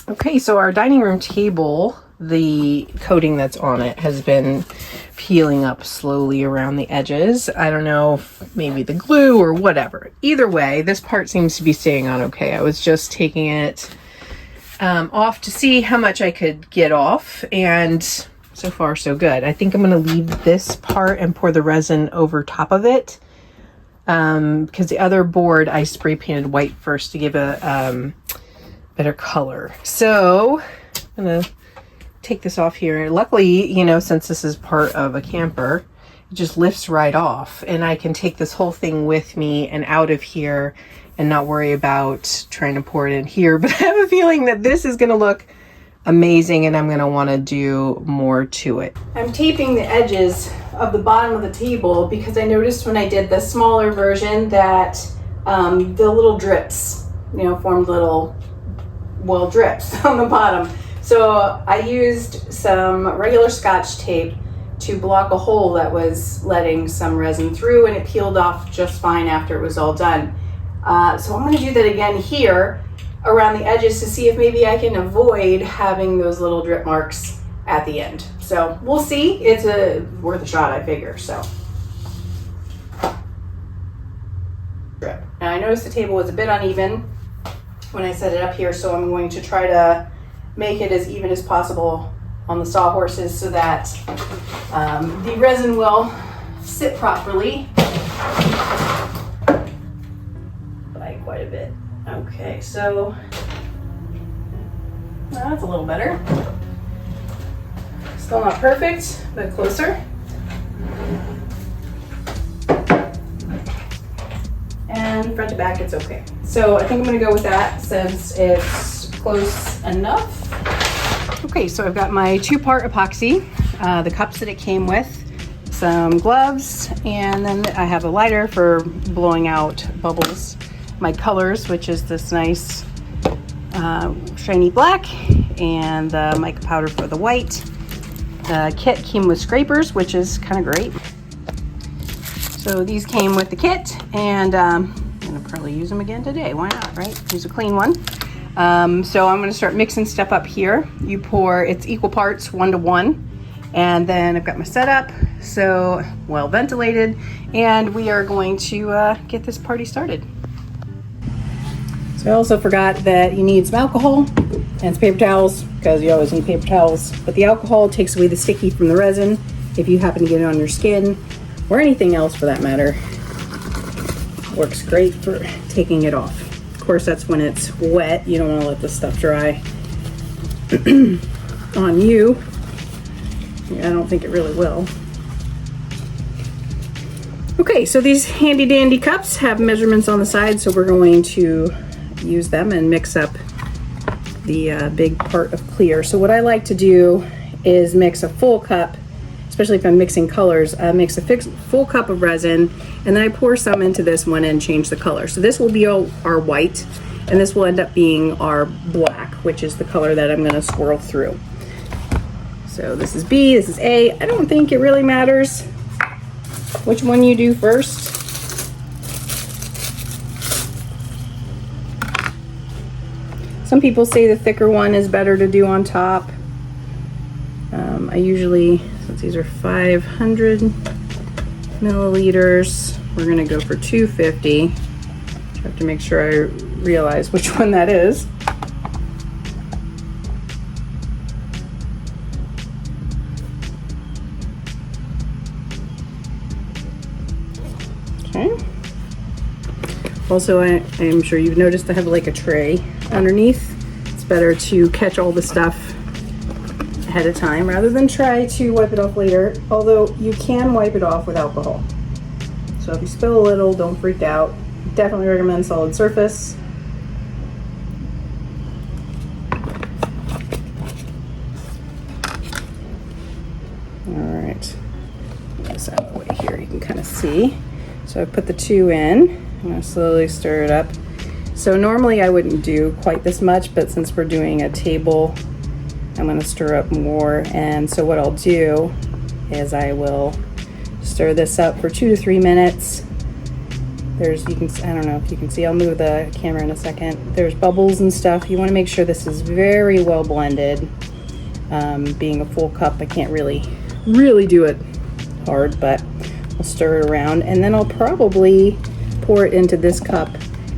Okay, so our dining room table, the coating that's on it has been peeling up slowly around the edges. I don't know if maybe the glue or whatever. Either way, this part seems to be staying on okay. I was just taking it off to see how much I could get off, and so far so good. I think I'm going to leave this part and pour the resin over top of it, because the other board I spray painted white first to give a better color. So I'm going to take this off here. Luckily, you know, since this is part of a camper, it just lifts right off, and I can take this whole thing with me and out of here and not worry about trying to pour it in here. But I have a feeling that this is going to look amazing, and I'm going to want to do more to it. I'm taping the edges of the bottom of the table because I noticed when I did the smaller version that the little drips, you know, formed little, well, drips on the bottom. So I used some regular Scotch tape to block a hole that was letting some resin through, and it peeled off just fine after it was all done. So I'm going to do that again here around the edges to see if maybe I can avoid having those little drip marks at the end. So we'll see. It's worth a shot, I figure. So now I noticed the table was a bit uneven when I set it up here, so I'm going to try to make it as even as possible on the sawhorses so that the resin will sit properly by quite a bit. Okay, so that's a little better. Still not perfect, but closer. And front to back, it's okay. So I think I'm gonna go with that since it's close enough. Okay, so I've got my 2-part epoxy, the cups that it came with, some gloves, and then I have a lighter for blowing out bubbles. My colors, which is this nice shiny black, and the mica powder for the white. The kit came with scrapers, which is kind of great. So these came with the kit, and I'm gonna probably use them again today. Why not, right? Use a clean one. So I'm gonna start mixing stuff up here. You pour, it's equal parts, 1 to 1. And then I've got my setup, so well ventilated, and we are going to get this party started. So I also forgot that you need some alcohol and some paper towels, because you always need paper towels. But the alcohol takes away the sticky from the resin if you happen to get it on your skin, or anything else for that matter. Works great for taking it off. Of course, that's when it's wet. You don't want to let this stuff dry on you. I don't think it really will. Okay, so these handy dandy cups have measurements on the side, so we're going to use them and mix up the big part of clear. So what I like to do is mix a full cup, especially if I'm mixing colors, mix a full cup of resin, and then I pour some into this one and change the color. So this will be our white, and this will end up being our black, which is the color that I'm gonna swirl through. So this is B, this is A. I don't think it really matters which one you do first. Some people say the thicker one is better to do on top. I usually, since these are 500 milliliters, we're gonna go for 250. I have to make sure I realize which one that is. Okay. Also, I am sure you've noticed I have like a tray underneath. It's better to catch all the stuff ahead of time rather than try to wipe it off later, although you can wipe it off with alcohol. So if you spill a little, don't freak out. Definitely recommend solid surface. All right, get this out of the way here, you can kind of see. So I put the 2 in. I'm gonna slowly stir it up. So normally I wouldn't do quite this much, but since we're doing a table, I'm gonna stir up more. And so what I'll do is I will stir this up for 2 to 3 minutes There's, you can, I don't know if you can see, I'll move the camera in a second. There's bubbles and stuff. You want to make sure this is very well blended. Being a full cup, I can't really do it hard, but I'll stir it around, and then I'll probably pour it into this cup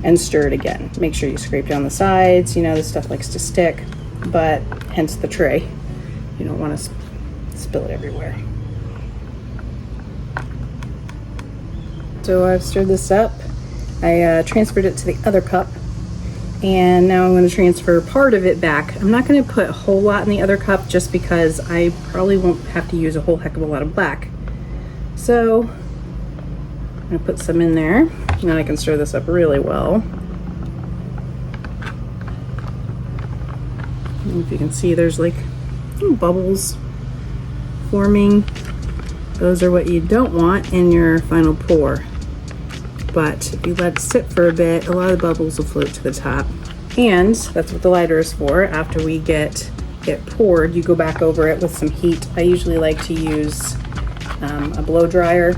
and stir it again. Make sure you scrape down the sides. You know, this stuff likes to stick, but hence the tray. You don't want to spill it everywhere. So I've stirred this up. I transferred it to the other cup, and now I'm going to transfer part of it back. I'm not going to put a whole lot in the other cup just because I probably won't have to use a whole heck of a lot of black. So I'm going to put some in there, and then I can stir this up really well. And if you can see, there's like little bubbles forming. Those are what you don't want in your final pour. But if you let it sit for a bit, a lot of the bubbles will float to the top. And that's what the lighter is for. After we get it poured, you go back over it with some heat. I usually like to use a blow dryer.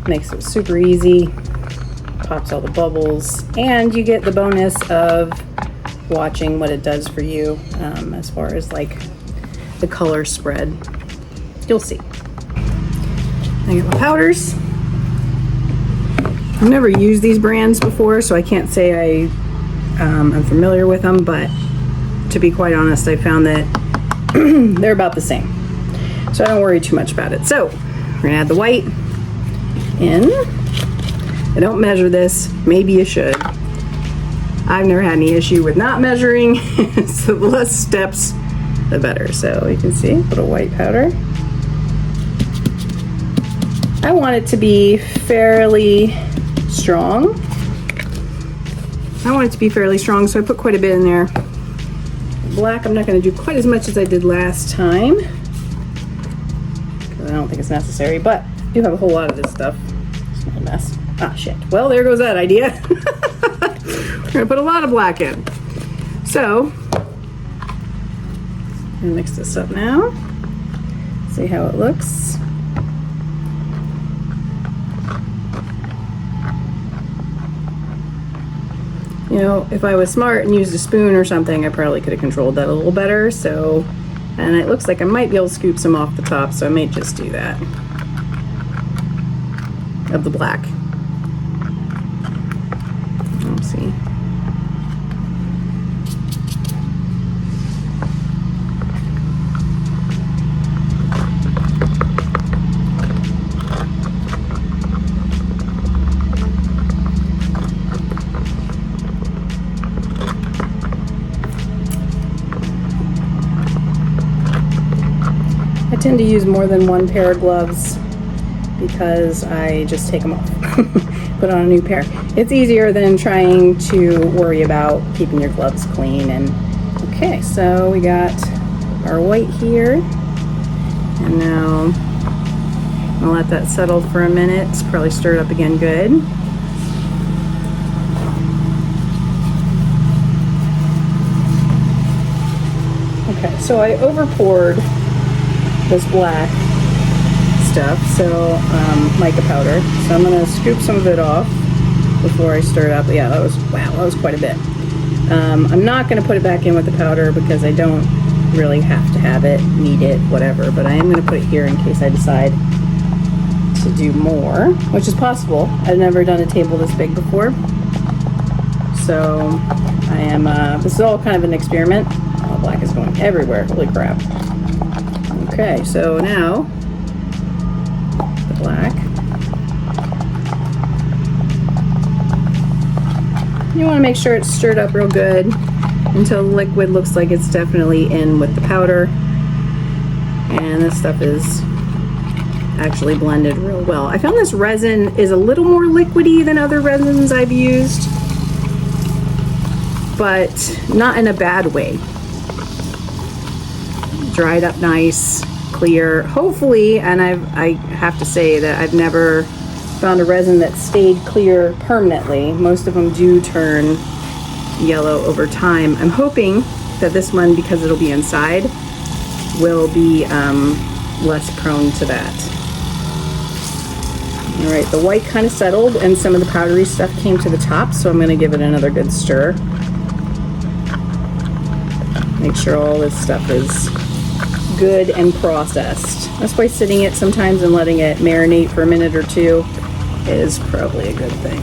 Makes it super easy, pops all the bubbles, and you get the bonus of watching what it does for you as far as like the color spread. You'll see. I get my powders. I've never used these brands before, so I can't say I'm familiar with them, but to be quite honest, I found that they're about the same. So I don't worry too much about it. So we're gonna add the white in. I don't measure this, maybe you should. I've never had any issue with not measuring, so the less steps, the better. So you can see a little white powder. I want it to be fairly strong. So I put quite a bit in there. Black, I'm not going to do quite as much as I did last time, because I don't think it's necessary, but I do have a whole lot of this stuff. It's not a mess. Ah, shit. Well, there goes that idea. We're going to put a lot of black in. So, I'm going to mix this up now. See how it looks. You know, if I was smart and used a spoon or something, I probably could have controlled that a little better. So, and it looks like I might be able to scoop some off the top, so I may just do that. Of the black. Let's see. I tend to use more than one pair of gloves because I just take them off, put on a new pair. It's easier than trying to worry about keeping your gloves clean. And okay, so we got our white here, and now I'll let that settle for a minute. It's probably stirred up again good. Okay, so I over poured this black stuff, so mica powder. So I'm gonna scoop some of it off before I stir it up. Yeah, that was quite a bit. I'm not gonna put it back in with the powder because I don't really have to have it, need it, whatever, but I am gonna put it here in case I decide to do more, which is possible. I've never done a table this big before. So I am, this is all kind of an experiment. Oh, black is going everywhere, holy crap. Okay, so now the black. You want to make sure it's stirred up real good until the liquid looks like it's definitely in with the powder. And this stuff is actually blended real well. I found this resin is a little more liquidy than other resins I've used, but not in a bad way. Dried up nice, clear, hopefully, and I have to say that I've never found a resin that stayed clear permanently. Most of them do turn yellow over time. I'm hoping that this one, because it'll be inside, will be less prone to that. All right, the white kind of settled and some of the powdery stuff came to the top, so I'm going to give it another good stir. Make sure all this stuff is good and processed. That's why sitting it sometimes and letting it marinate for a minute or two is probably a good thing.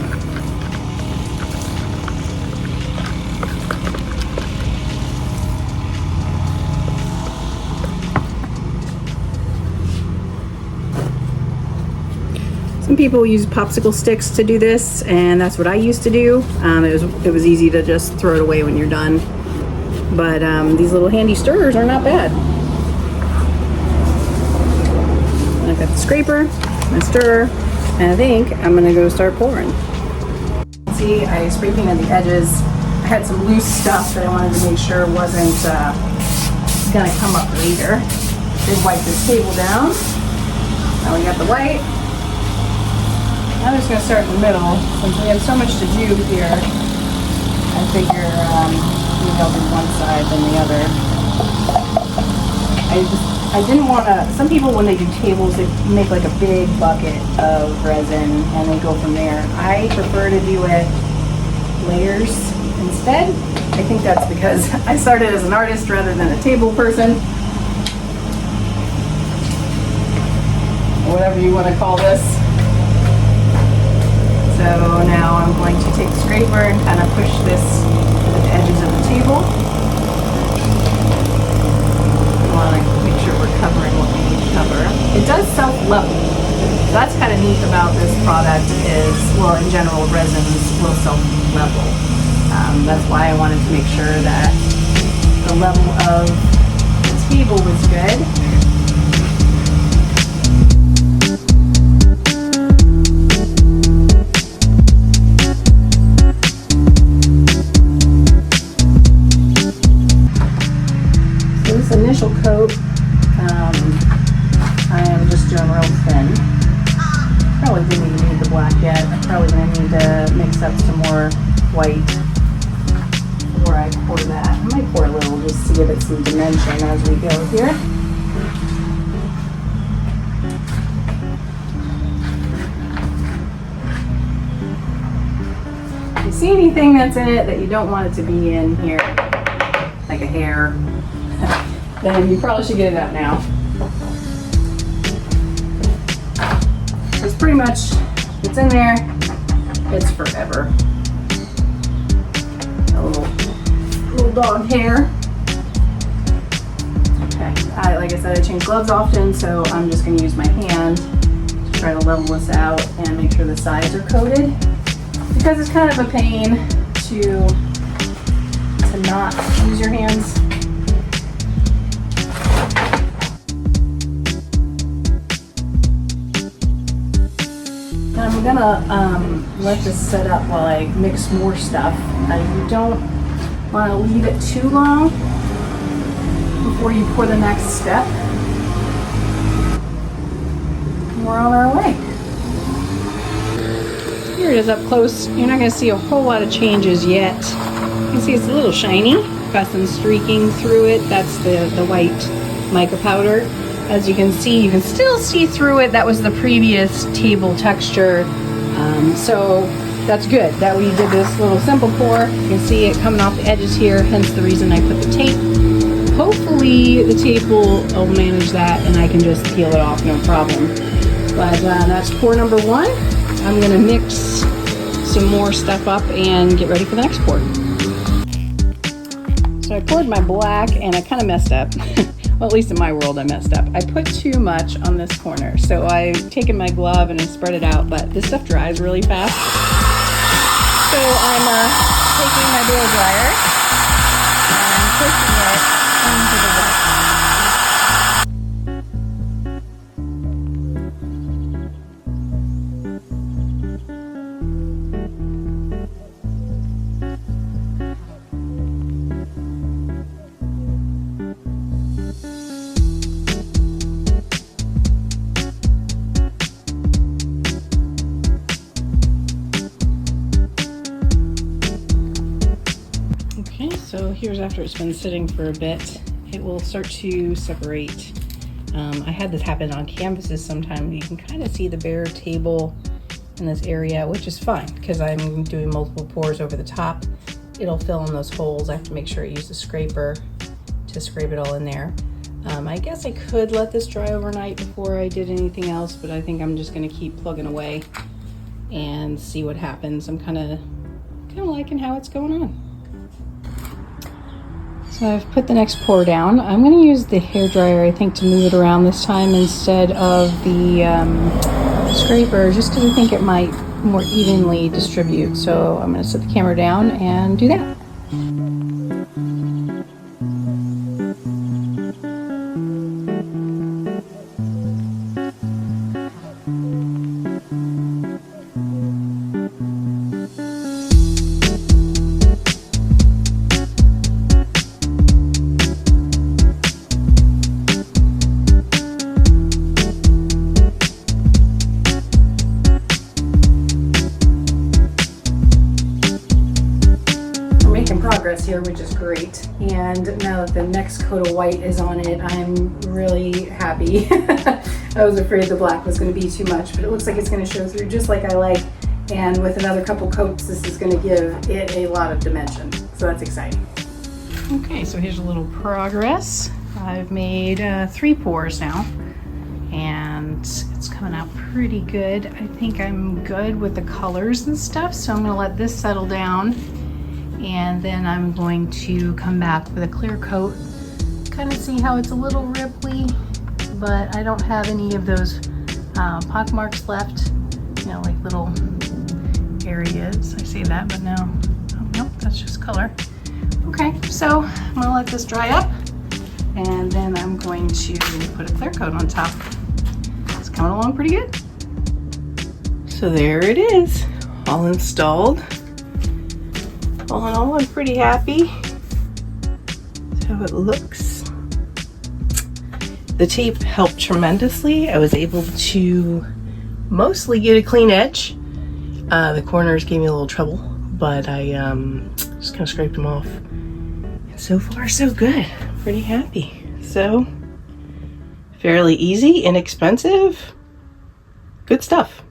Some people use popsicle sticks to do this, and that's what I used to do. It was easy to just throw it away when you're done. But these little handy stirrers are not bad. And I've got the scraper, my stirrer, and I think I'm gonna go start pouring. See, I spray painted the edges. I had some loose stuff that I wanted to make sure wasn't gonna come up later. Did wipe this table down. Now we got the white. I'm just going to start in the middle. Since we have so much to do here, I figure maybe I'll do one side then the other. I didn't want to, some people when they do tables, they make like a big bucket of resin and they go from there. I prefer to do it layers instead. I think that's because I started as an artist rather than a table person. Or whatever you want to call this. So now I'm going to take the scraper and kind of push this to the edges of the table. We want to make sure we're covering what we need to cover. It does self-level. So that's kind of neat about this product is, well, in general, resins will self-level. That's why I wanted to make sure that the level of the table was good. Initial coat, I am just doing real thin. Probably didn't even need the black yet. I'm probably going to need to mix up some more white before I pour that. I might pour a little just to give it some dimension as we go here. If you see anything that's in it that you don't want it to be in here, like a hair, then you probably should get it out now. It's pretty much, it's in there, it's forever. A little dog hair. Okay, like I said, I change gloves often, so I'm just gonna use my hand to try to level this out and make sure the sides are coated. Because it's kind of a pain to not use your hands. I'm gonna let this set up while I mix more stuff. You don't want to leave it too long before you pour the next step. We're on our way. Here it is up close. You're not going to see a whole lot of changes yet. You can see it's a little shiny. Got some streaking through it. That's the white mica powder. As you can still see through it. That was the previous table texture. So that's good that we did this little simple pour. You can see it coming off the edges here, hence the reason I put the tape. Hopefully the tape will manage that and I can just peel it off, no problem. But that's pour number one. I'm gonna mix some more stuff up and get ready for the next pour. So I poured my black and I kind of messed up. Well, at least in my world, I messed up. I put too much on this corner. So I've taken my glove and I spread it out, but this stuff dries really fast. So I'm taking my blow dryer and pushing it into the wet. So here's after it's been sitting for a bit, it will start to separate. I had this happen on canvases sometimes. You can kind of see the bare table in this area, which is fine because I'm doing multiple pours over the top. It'll fill in those holes. I have to make sure I use the scraper to scrape it all in there. I guess I could let this dry overnight before I did anything else, but I think I'm just gonna keep plugging away and see what happens. I'm kind of liking how it's going on. So I've put the next pour down. I'm going to use the hairdryer, I think, to move it around this time instead of the scraper, just because I think it might more evenly distribute. So I'm going to set the camera down and do that. Progress here, which is great. And now that the next coat of white is on it, I'm really happy. I was afraid the black was going to be too much, but it looks like it's going to show through just like I like. And with another couple coats, this is going to give it a lot of dimension. So that's exciting. Okay, so here's a little progress. I've made 3 pours now, and it's coming out pretty good. I think I'm good with the colors and stuff, so I'm going to let this settle down. And then I'm going to come back with a clear coat, kind of see how it's a little ripply, but I don't have any of those pock marks left, you know, like little areas. I say that, but no, oh, nope, that's just color. Okay, so I'm gonna let this dry up, and then I'm going to put a clear coat on top. It's coming along pretty good. So there it is, all installed. All in all, I'm pretty happy. That's how it looks. The tape helped tremendously. I was able to mostly get a clean edge. The corners gave me a little trouble, but I just kind of scraped them off. And so far, so good. Pretty happy. So, fairly easy, inexpensive, good stuff.